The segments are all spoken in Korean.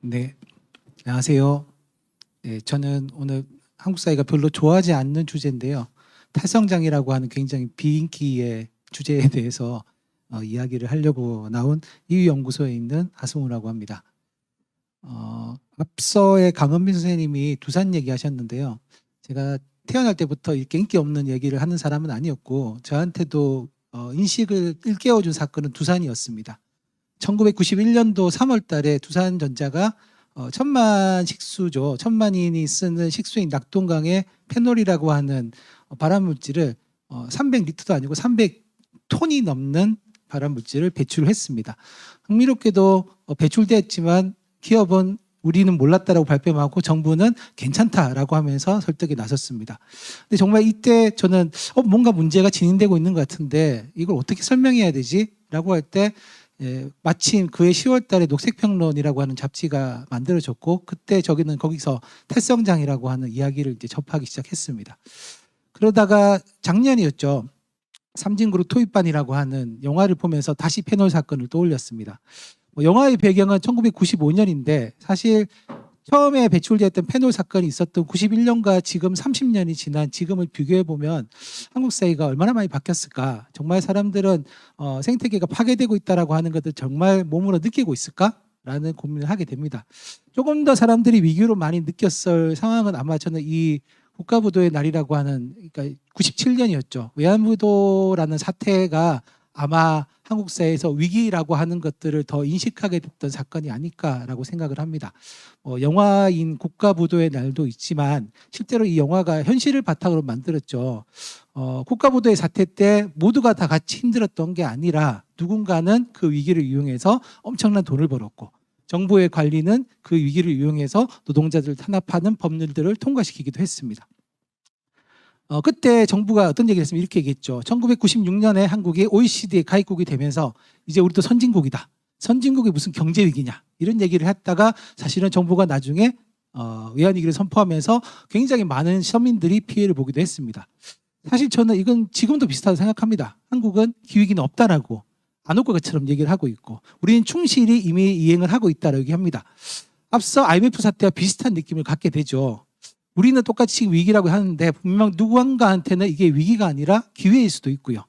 네, 안녕하세요. 네, 저는 오늘 한국 사회가 별로 좋아하지 않는 주제인데요. 탈성장이라고 하는 굉장히 비인기의 주제에 대해서 이야기를 하려고 나온 이유연구소에 있는 하승우라고 합니다. 앞서의 강은민 선생님이 두산 얘기하셨는데요. 제가 태어날 때부터 이렇게 인기 없는 얘기를 하는 사람은 아니었고 저한테도 인식을 일깨워준 사건은 두산이었습니다. 1991년도 3월 달에 두산전자가 1,000만 식수죠. 1,000만인이 쓰는 식수인 낙동강에 페놀이라고 하는 발암물질을 300리터도 아니고 300톤이 넘는 발암물질을 배출했습니다. 흥미롭게도 배출됐지만 기업은 우리는 몰랐다라고 발뺌하고 정부는 괜찮다라고 하면서 설득에 나섰습니다. 근데 정말 이때 저는 뭔가 문제가 진행되고 있는 것 같은데 이걸 어떻게 설명해야 되지? 라고 할 때 마침 그해 10월 달에 녹색평론이라고 하는 잡지가 만들어졌고 그때 저기는 거기서 탈성장이라고 하는 이야기를 이제 접하기 시작했습니다. 그러다가 작년이었죠. 삼진그룹 토익반이라고 하는 영화를 보면서 다시 페놀 사건을 떠올렸습니다. 영화의 배경은 1995년인데 사실 처음에 배출됐던 페놀 사건이 있었던 91년과 지금 30년이 지난 지금을 비교해 보면 한국 사회가 얼마나 많이 바뀌었을까? 정말 사람들은 생태계가 파괴되고 있다라고 하는 것을 정말 몸으로 느끼고 있을까? 라는 고민을 하게 됩니다. 조금 더 사람들이 위기로 많이 느꼈을 상황은 아마 저는 이 국가부도의 날이라고 하는 그러니까 97년이었죠. 외환부도라는 사태가 아마 한국 사회에서 위기라고 하는 것들을 더 인식하게 됐던 사건이 아닐까라고 생각을 합니다. 영화인 국가부도의 날도 있지만 실제로 이 영화가 현실을 바탕으로 만들었죠. 국가부도의 사태 때 모두가 다 같이 힘들었던 게 아니라 누군가는 그 위기를 이용해서 엄청난 돈을 벌었고 정부의 관리는 그 위기를 이용해서 노동자들을 탄압하는 법률들을 통과시키기도 했습니다. 그때 정부가 어떤 얘기를 했으면 이렇게 얘기했죠. 1996년에 한국이 OECD 가입국이 되면서 이제 우리도 선진국이다. 선진국이 무슨 경제 위기냐 이런 얘기를 했다가 사실은 정부가 나중에 외환위기를 선포하면서 굉장히 많은 서민들이 피해를 보기도 했습니다. 사실 저는 이건 지금도 비슷하다고 생각합니다. 한국은 기후위기는 없다라고 안 올 것처럼 얘기를 하고 있고 우리는 충실히 이미 이행을 하고 있다라고 얘기합니다. 앞서 IMF 사태와 비슷한 느낌을 갖게 되죠. 우리는 똑같이 위기라고 하는데 분명 누군가한테는 이게 위기가 아니라 기회일 수도 있고요.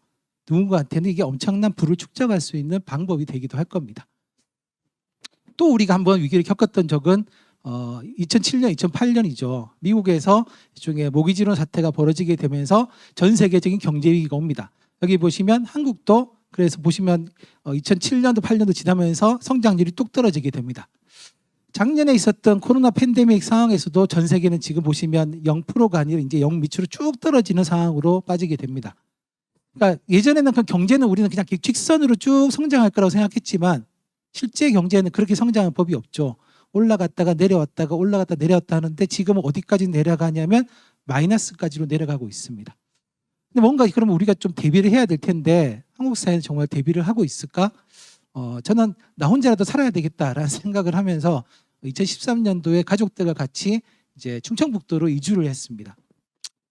누군가한테는 이게 엄청난 부를 축적할 수 있는 방법이 되기도 할 겁니다. 또 우리가 한번 위기를 겪었던 적은 2007년, 2008년이죠. 미국에서 일종의 모기지론 사태가 벌어지게 되면서 전 세계적인 경제 위기가 옵니다. 여기 보시면 한국도 그래서 보시면 2007년도, 8년도 지나면서 성장률이 뚝 떨어지게 됩니다. 작년에 있었던 코로나 팬데믹 상황에서도 전 세계는 지금 보시면 0%가 아니라 이제 0 밑으로 쭉 떨어지는 상황으로 빠지게 됩니다. 그러니까 예전에는 그 경제는 우리는 그냥 직선으로 쭉 성장할 거라고 생각했지만 실제 경제는 그렇게 성장할 법이 없죠. 올라갔다가 내려왔다가 올라갔다 내려왔다 하는데 지금은 어디까지 내려가냐면 마이너스까지로 내려가고 있습니다. 근데 뭔가 그러면 우리가 좀 대비를 해야 될 텐데 한국 사회는 정말 대비를 하고 있을까? 저는 나 혼자라도 살아야 되겠다라는 생각을 하면서 2013년도에 가족들과 같이 이제 충청북도로 이주를 했습니다.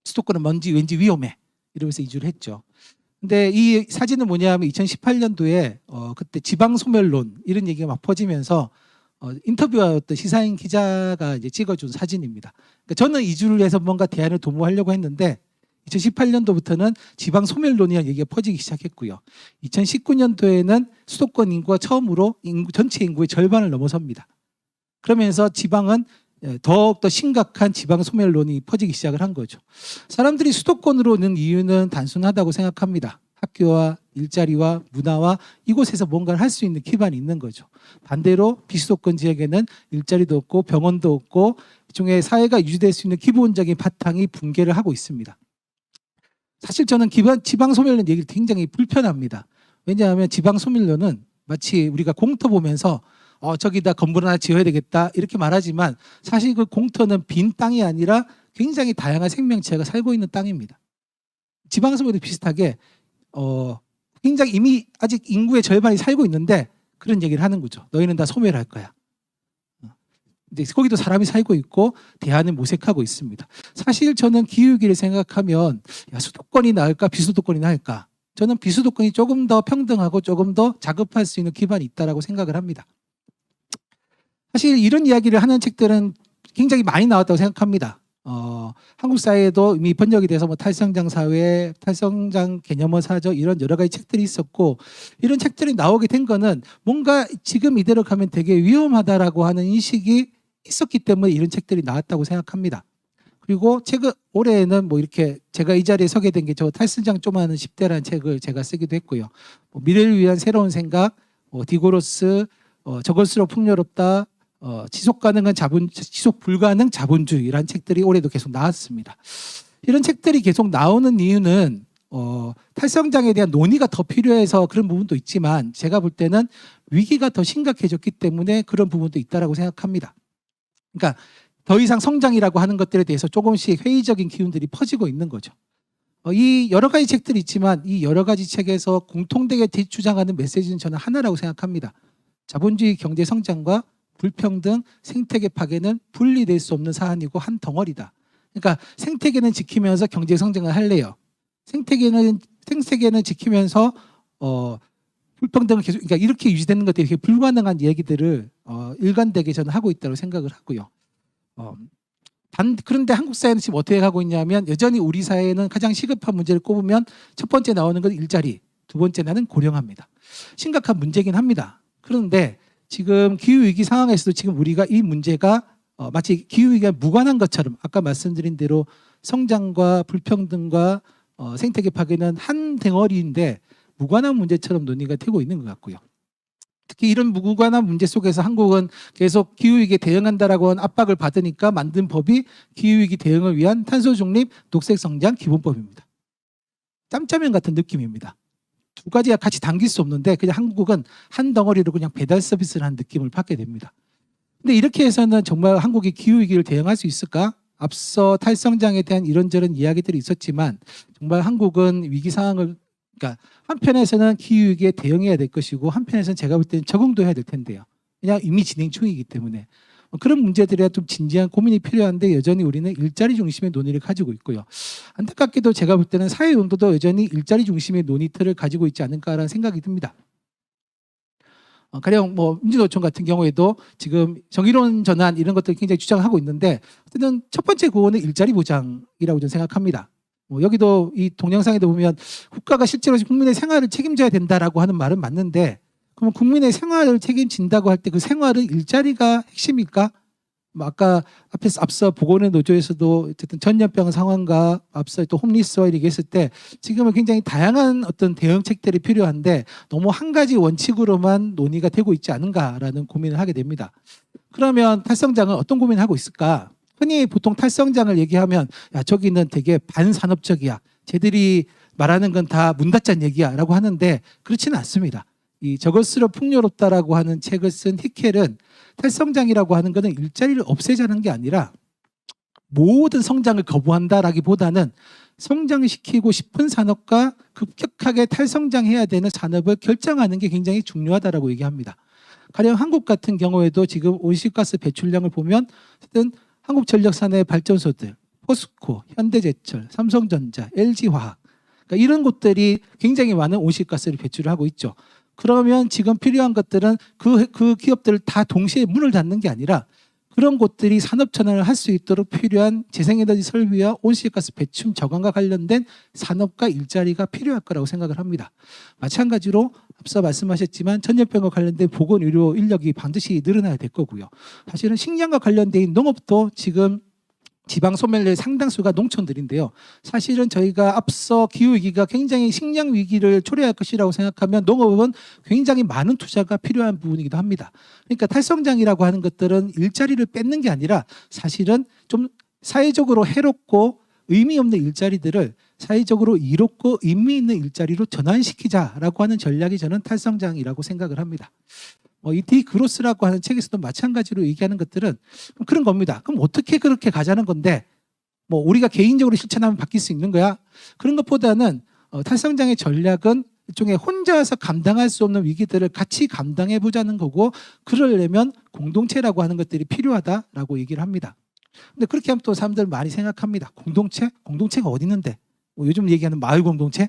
수도권은 왠지 위험해 이러면서 이주를 했죠. 근데 이 사진은 뭐냐면 2018년도에 그때 지방 소멸론 이런 얘기가 막 퍼지면서 인터뷰하였던 시사인 기자가 이제 찍어준 사진입니다. 그러니까 저는 이주를 해서 뭔가 대안을 도모하려고 했는데 2018년도부터는 지방 소멸론이라는 얘기가 퍼지기 시작했고요. 2019년도에는 수도권 인구가 처음으로 전체 인구의 절반을 넘어섭니다. 그러면서 지방은 더욱더 심각한 지방 소멸론이 퍼지기 시작을 한 거죠. 사람들이 수도권으로 오는 이유는 단순하다고 생각합니다. 학교와 일자리와 문화와 이곳에서 뭔가를 할 수 있는 기반이 있는 거죠. 반대로 비수도권 지역에는 일자리도 없고 병원도 없고 일종의 사회가 유지될 수 있는 기본적인 바탕이 붕괴를 하고 있습니다. 사실 저는 지방 소멸론 얘기를 굉장히 불편합니다. 왜냐하면 지방 소멸론은 마치 우리가 공터 보면서 저기다 건물 하나 지어야 되겠다 이렇게 말하지만 사실 그 공터는 빈 땅이 아니라 굉장히 다양한 생명체가 살고 있는 땅입니다. 지방 소멸도 비슷하게 굉장히 이미 아직 인구의 절반이 살고 있는데 그런 얘기를 하는 거죠. 너희는 다 소멸할 거야. 근데 거기도 사람이 살고 있고 대안을 모색하고 있습니다. 사실 저는 기후위기를 생각하면 수도권이 나을까 비수도권이 나을까? 저는 비수도권이 조금 더 평등하고 조금 더 자급할 수 있는 기반이 있다고 생각을 합니다. 사실 이런 이야기를 하는 책들은 굉장히 많이 나왔다고 생각합니다. 한국 사회에도 이미 번역이 돼서 뭐 탈성장 사회, 탈성장 개념어 사전 이런 여러 가지 책들이 있었고, 이런 책들이 나오게 된 거는 뭔가 지금 이대로 가면 되게 위험하다라고 하는 인식이 있었기 때문에 이런 책들이 나왔다고 생각합니다. 그리고 최근 올해에는 뭐 이렇게 제가 이 자리에 서게 된 게 저 탈성장 좀 하는 10대라는 책을 제가 쓰기도 했고요. 미래를 위한 새로운 생각, 디고로스, 저것으로 풍요롭다, 지속 불가능 자본주의라는 책들이 올해도 계속 나왔습니다. 이런 책들이 계속 나오는 이유는 탈성장에 대한 논의가 더 필요해서 그런 부분도 있지만, 제가 볼 때는 위기가 더 심각해졌기 때문에 그런 부분도 있다라고 생각합니다. 그러니까 더 이상 성장이라고 하는 것들에 대해서 조금씩 회의적인 기운들이 퍼지고 있는 거죠. 이 여러 가지 책들이 있지만 이 여러 가지 책에서 공통되게 주장하는 메시지는 저는 하나라고 생각합니다. 자본주의 경제 성장과 불평등, 생태계 파괴는 분리될 수 없는 사안이고 한 덩어리다. 그러니까 생태계는 지키면서 경제 성장을 할래요. 생태계는 지키면서 불평등을 계속, 그러니까 이렇게 유지되는 것들이 되게 불가능한 얘기들을 일관되게 저는 하고 있다고 생각을 하고요. 그런데 한국 사회는 지금 어떻게 가고 있냐면, 여전히 우리 사회는 가장 시급한 문제를 꼽으면 첫 번째 나오는 건 일자리, 두 번째는 고령화입니다. 심각한 문제긴 합니다. 그런데 지금 기후위기 상황에서도 지금 우리가 이 문제가 마치 기후위기가 무관한 것처럼, 아까 말씀드린 대로 성장과 불평등과 생태계 파괴는 한 덩어리인데 무관한 문제처럼 논의가 되고 있는 것 같고요. 특히 이런 무관한 문제 속에서 한국은 계속 기후위기에 대응한다라고 하는 압박을 받으니까 만든 법이 기후위기 대응을 위한 탄소중립 녹색성장 기본법입니다. 짬짜면 같은 느낌입니다. 두 가지가 같이 당길 수 없는데 그냥 한국은 한 덩어리로 그냥 배달 서비스를 한 느낌을 받게 됩니다. 근데 이렇게 해서는 정말 한국이 기후위기를 대응할 수 있을까? 앞서 탈성장에 대한 이런저런 이야기들이 있었지만 정말 한국은 위기 상황을, 그러니까 한편에서는 기후위기에 대응해야 될 것이고 한편에서는 제가 볼 때는 적응도 해야 될 텐데요. 그냥 이미 진행 중이기 때문에 그런 문제들에 좀 진지한 고민이 필요한데, 여전히 우리는 일자리 중심의 논의를 가지고 있고요. 안타깝게도 제가 볼 때는 사회운동도 여전히 일자리 중심의 논의틀을 가지고 있지 않을까라는 생각이 듭니다. 가령 뭐 민주노총 같은 경우에도 지금 정의로운 전환 이런 것들을 굉장히 주장하고 있는데, 어쨌든 첫 번째 구호는 일자리 보장이라고 저는 생각합니다. 여기도 이 동영상에도 보면 국가가 실제로 국민의 생활을 책임져야 된다라고 하는 말은 맞는데, 그럼 국민의 생활을 책임진다고 할 때 그 생활은 일자리가 핵심일까? 아까 앞서 보건의 노조에서도 어쨌든 전염병 상황과 앞서 또 홈리스와 이렇게 했을 때 지금은 굉장히 다양한 어떤 대응책들이 필요한데 너무 한 가지 원칙으로만 논의가 되고 있지 않은가라는 고민을 하게 됩니다. 그러면 탈성장은 어떤 고민을 하고 있을까? 흔히 보통 탈성장을 얘기하면 야, 저기는 되게 반산업적이야, 쟤들이 말하는 건 다 문 닫자는 얘기야 라고 하는데, 그렇지는 않습니다. 이 저것으로 풍요롭다라고 하는 책을 쓴 히켈은 탈성장이라고 하는 것은 일자리를 없애자는 게 아니라 모든 성장을 거부한다라기보다는 성장시키고 싶은 산업과 급격하게 탈성장해야 되는 산업을 결정하는 게 굉장히 중요하다라고 얘기합니다. 가령 한국 같은 경우에도 지금 온실가스 배출량을 보면 어쨌든 한국전력사내 발전소들, 포스코, 현대제철, 삼성전자, LG화학, 그러니까 이런 곳들이 굉장히 많은 온실가스를 배출을 하고 있죠. 그러면 지금 필요한 것들은 그 기업들을 다 동시에 문을 닫는 게 아니라 그런 곳들이 산업전환을 할 수 있도록 필요한 재생에너지 설비와 온실가스 배출 저감과 관련된 산업과 일자리가 필요할 거라고 생각을 합니다. 마찬가지로 앞서 말씀하셨지만 전염병과 관련된 보건의료 인력이 반드시 늘어나야 될 거고요. 사실은 식량과 관련된 농업도 지금 지방 소멸의 상당수가 농촌들인데요. 사실은 저희가 앞서 기후위기가 굉장히 식량 위기를 초래할 것이라고 생각하면 농업은 굉장히 많은 투자가 필요한 부분이기도 합니다. 그러니까 탈성장이라고 하는 것들은 일자리를 뺏는 게 아니라 사실은 좀 사회적으로 해롭고 의미 없는 일자리들을 사회적으로 이롭고 의미 있는 일자리로 전환시키자라고 하는 전략이 저는 탈성장이라고 생각을 합니다. 이 디그로스라고 하는 책에서도 마찬가지로 얘기하는 것들은 그런 겁니다. 그럼 어떻게 그렇게 가자는 건데, 우리가 개인적으로 실천하면 바뀔 수 있는 거야? 그런 것보다는 탈성장의 전략은 일종의 혼자서 감당할 수 없는 위기들을 같이 감당해 보자는 거고, 그러려면 공동체라고 하는 것들이 필요하다라고 얘기를 합니다. 근데 그렇게 하면 또 사람들 많이 생각합니다. 공동체가 어디 있는데? 요즘 얘기하는 마을 공동체?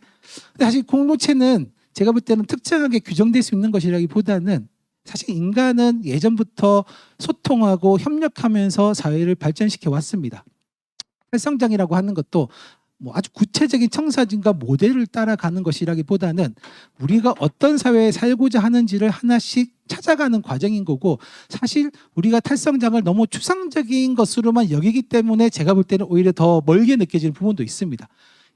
근데 사실 공동체는 제가 볼 때는 특정하게 규정될 수 있는 것이라기보다는 사실 인간은 예전부터 소통하고 협력하면서 사회를 발전시켜 왔습니다. 활성장이라고 하는 것도 뭐 아주 구체적인 청사진과 모델을 따라가는 것이라기보다는 우리가 어떤 사회에 살고자 하는지를 하나씩 찾아가는 과정인 거고, 사실 우리가 탈성장을 너무 추상적인 것으로만 여기기 때문에 제가 볼 때는 오히려 더 멀게 느껴지는 부분도 있습니다.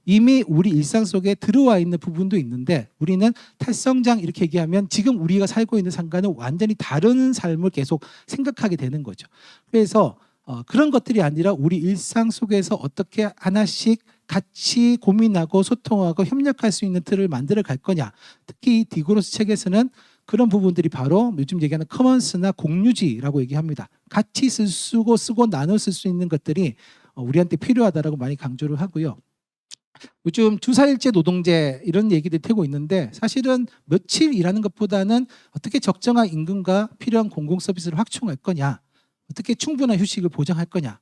이미 우리 일상 속에 들어와 있는 부분도 있는데, 우리는 탈성장 이렇게 얘기하면 지금 우리가 살고 있는 상과는 완전히 다른 삶을 계속 생각하게 되는 거죠. 그래서 그런 것들이 아니라 우리 일상 속에서 어떻게 하나씩 같이 고민하고 소통하고 협력할 수 있는 틀을 만들어 갈 거냐. 특히 디그로스 책에서는 그런 부분들이 바로 요즘 얘기하는 커먼스나 공유지라고 얘기합니다. 같이 쓰고 나눠 쓸 수 있는 것들이 우리한테 필요하다라고 많이 강조를 하고요. 요즘 주사일제 노동제 이런 얘기들이 되고 있는데, 사실은 며칠 일하는 것보다는 어떻게 적정한 임금과 필요한 공공 서비스를 확충할 거냐, 어떻게 충분한 휴식을 보장할 거냐,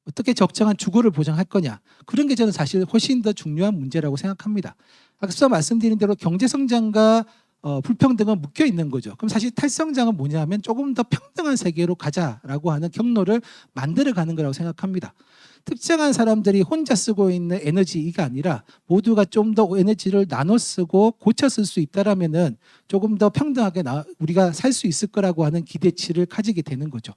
어떻게 적정한 주거를 보장할 거냐, 그런 게 저는 사실 훨씬 더 중요한 문제라고 생각합니다. 앞서 말씀드린 대로 경제성장과 불평등은 묶여 있는 거죠. 그럼 사실 탈성장은 뭐냐면 조금 더 평등한 세계로 가자라고 하는 경로를 만들어가는 거라고 생각합니다. 특정한 사람들이 혼자 쓰고 있는 에너지가 아니라 모두가 좀 더 에너지를 나눠 쓰고 고쳐 쓸 수 있다라면은 조금 더 평등하게 우리가 살 수 있을 거라고 하는 기대치를 가지게 되는 거죠.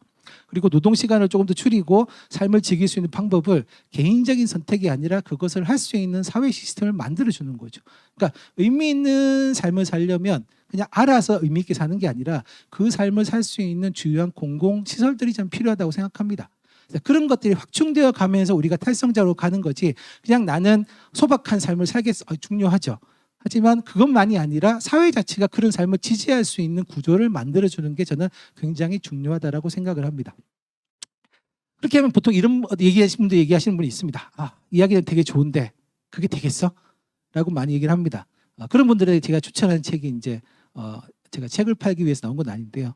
그리고 노동 시간을 조금 더 줄이고 삶을 즐길 수 있는 방법을 개인적인 선택이 아니라 그것을 할 수 있는 사회 시스템을 만들어 주는 거죠. 그러니까 의미 있는 삶을 살려면 그냥 알아서 의미 있게 사는 게 아니라 그 삶을 살 수 있는 주요한 공공 시설들이 좀 필요하다고 생각합니다. 그런 것들이 확충되어 가면서 우리가 탈성장으로 가는 거지, 그냥 나는 소박한 삶을 살겠어, 중요하죠. 하지만 그것만이 아니라 사회 자체가 그런 삶을 지지할 수 있는 구조를 만들어주는 게 저는 굉장히 중요하다고 생각을 합니다. 그렇게 하면 보통 이런 얘기하시는 분이 있습니다. 이야기는 되게 좋은데 그게 되겠어? 라고 많이 얘기를 합니다. 그런 분들에게 제가 추천하는 책이 이제 제가 책을 팔기 위해서 나온 건 아닌데요.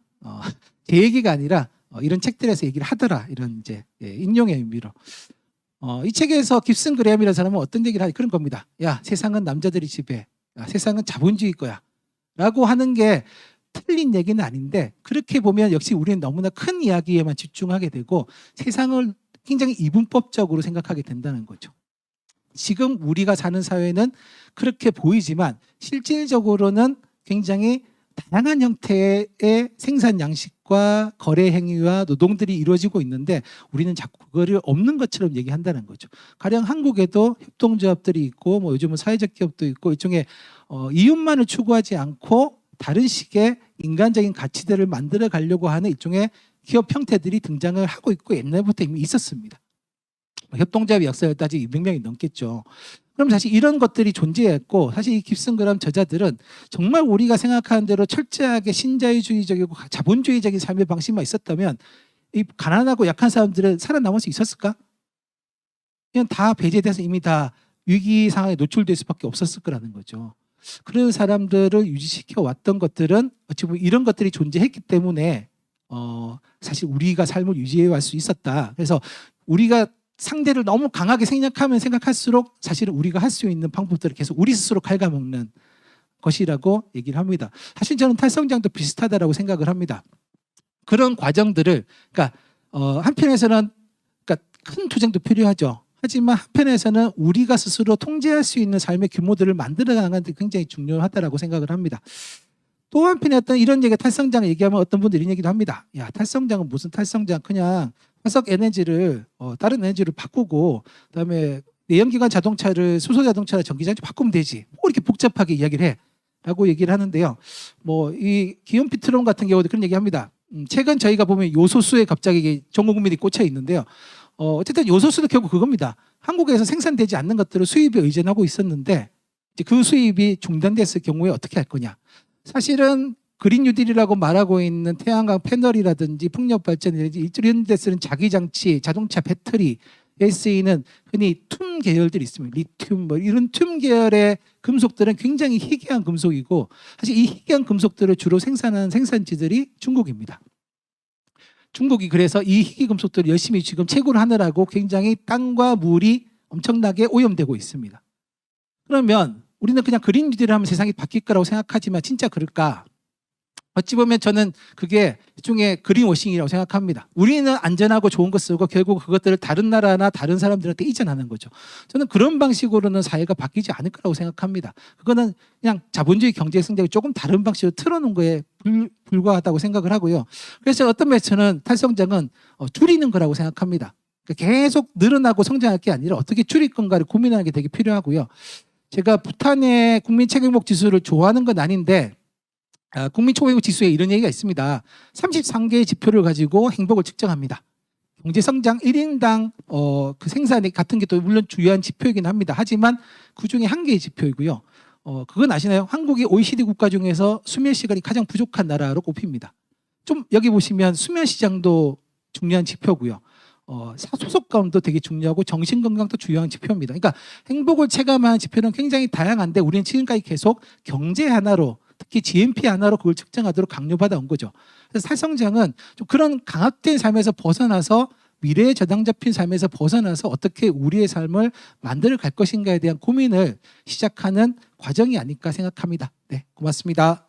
제 얘기가 아니라 이런 책들에서 얘기를 하더라, 이런 이제 인용의 의미로. 이 책에서 깁슨 그레엄이라는 사람은 어떤 얘기를 하지, 그런 겁니다. 야, 세상은 남자들이 지배해. 야, 세상은 자본주의 거야. 라고 하는 게 틀린 얘기는 아닌데, 그렇게 보면 역시 우리는 너무나 큰 이야기에만 집중하게 되고 세상을 굉장히 이분법적으로 생각하게 된다는 거죠. 지금 우리가 사는 사회는 그렇게 보이지만 실질적으로는 굉장히 다양한 형태의 생산 양식과 거래 행위와 노동들이 이루어지고 있는데 우리는 자꾸 그거를 없는 것처럼 얘기한다는 거죠. 가령 한국에도 협동조합들이 있고 뭐 요즘은 사회적 기업도 있고 일종의 이윤만을 추구하지 않고 다른 식의 인간적인 가치들을 만들어 가려고 하는 일종의 기업 형태들이 등장을 하고 있고 옛날부터 이미 있었습니다. 협동조합의 역사를 따지면 200명이 넘겠죠. 그럼 사실 이런 것들이 존재했고, 사실 이 깁슨 그레엄 저자들은 정말 우리가 생각하는 대로 철저하게 신자유주의적이고 자본주의적인 삶의 방식만 있었다면 이 가난하고 약한 사람들은 살아남을 수 있었을까? 그냥 다 배제돼서 이미 다 위기 상황에 노출될 수밖에 없었을 거라는 거죠. 그런 사람들을 유지시켜 왔던 것들은 어찌 보면 이런 것들이 존재했기 때문에 사실 우리가 삶을 유지해 갈 수 있었다. 그래서 우리가 상대를 너무 강하게 생각할수록 사실은 우리가 할 수 있는 방법들을 계속 우리 스스로 갉아먹는 것이라고 얘기를 합니다. 사실 저는 탈성장도 비슷하다라고 생각을 합니다. 그런 과정들을, 그러니까 한편에서는 그러니까 큰 투쟁도 필요하죠. 하지만 한편에서는 우리가 스스로 통제할 수 있는 삶의 규모들을 만들어 나가는 데 굉장히 중요하다라고 생각을 합니다. 또 한편에 어떤 이런 얘기, 탈성장을 얘기하면 어떤 분들이 이런 얘기도 합니다. 야, 탈성장은 무슨 탈성장, 그냥 화석 에너지를 다른 에너지로 바꾸고 그다음에 내연기관 자동차를 수소 자동차나 전기자동차 바꾸면 되지. 뭐 이렇게 복잡하게 이야기를 해? 라고 얘기를 하는데요. 뭐 이 기욤 피트론 같은 경우도 그런 얘기합니다. 최근 저희가 보면 요소수에 갑자기 전 국민이 꽂혀 있는데요. 어쨌든 요소수도 결국 그겁니다. 한국에서 생산되지 않는 것들을 수입에 의존하고 있었는데 이제 그 수입이 중단됐을 경우에 어떻게 할 거냐. 사실은 그린 뉴딜이라고 말하고 있는 태양광 패널이라든지 풍력 발전이라든지 이런 데 쓰는 자기장치, 자동차 배터리에 쓰이는 흔히 툼 계열들이 있습니다. 리튬 뭐 이런 툼 계열의 금속들은 굉장히 희귀한 금속이고, 사실 이 희귀한 금속들을 주로 생산하는 생산지들이 중국입니다. 중국이 그래서 이 희귀 금속들을 열심히 지금 채굴을 하느라고 굉장히 땅과 물이 엄청나게 오염되고 있습니다. 그러면 우리는 그냥 그린 뉴딜을 하면 세상이 바뀔 거라고 생각하지만 진짜 그럴까? 어찌 보면 저는 그게 일종의 그린워싱이라고 생각합니다. 우리는 안전하고 좋은 거 쓰고 결국 그것들을 다른 나라나 다른 사람들한테 이전하는 거죠. 저는 그런 방식으로는 사회가 바뀌지 않을 거라고 생각합니다. 그거는 그냥 자본주의 경제 성장이 조금 다른 방식으로 틀어놓은 거에 불과하다고 생각을 하고요. 그래서 어떤 면에서는 탈성장은 줄이는 거라고 생각합니다. 그러니까 계속 늘어나고 성장할 게 아니라 어떻게 줄일 건가를 고민하는 게 되게 필요하고요. 제가 부탄의 국민 체격복 지수를 좋아하는 건 아닌데 국민 초행복 지수에 이런 얘기가 있습니다. 33개의 지표를 가지고 행복을 측정합니다. 경제 성장 1인당 그 생산액 같은 게 또 물론 중요한 지표이긴 합니다. 하지만 그 중에 한 개의 지표이고요. 그건 아시나요? 한국이 OECD 국가 중에서 수면 시간이 가장 부족한 나라로 꼽힙니다. 좀 여기 보시면 수면 시장도 중요한 지표고요. 소속감도 되게 중요하고 정신건강도 중요한 지표입니다. 그러니까 행복을 체감하는 지표는 굉장히 다양한데 우리는 지금까지 계속 경제 하나로 특히 GNP 하나로 그걸 측정하도록 강요받아 온 거죠. 그래서 탈성장은 좀 그런 강압된 삶에서 벗어나서 미래에 저당 잡힌 삶에서 벗어나서 어떻게 우리의 삶을 만들어 갈 것인가에 대한 고민을 시작하는 과정이 아닐까 생각합니다. 네, 고맙습니다.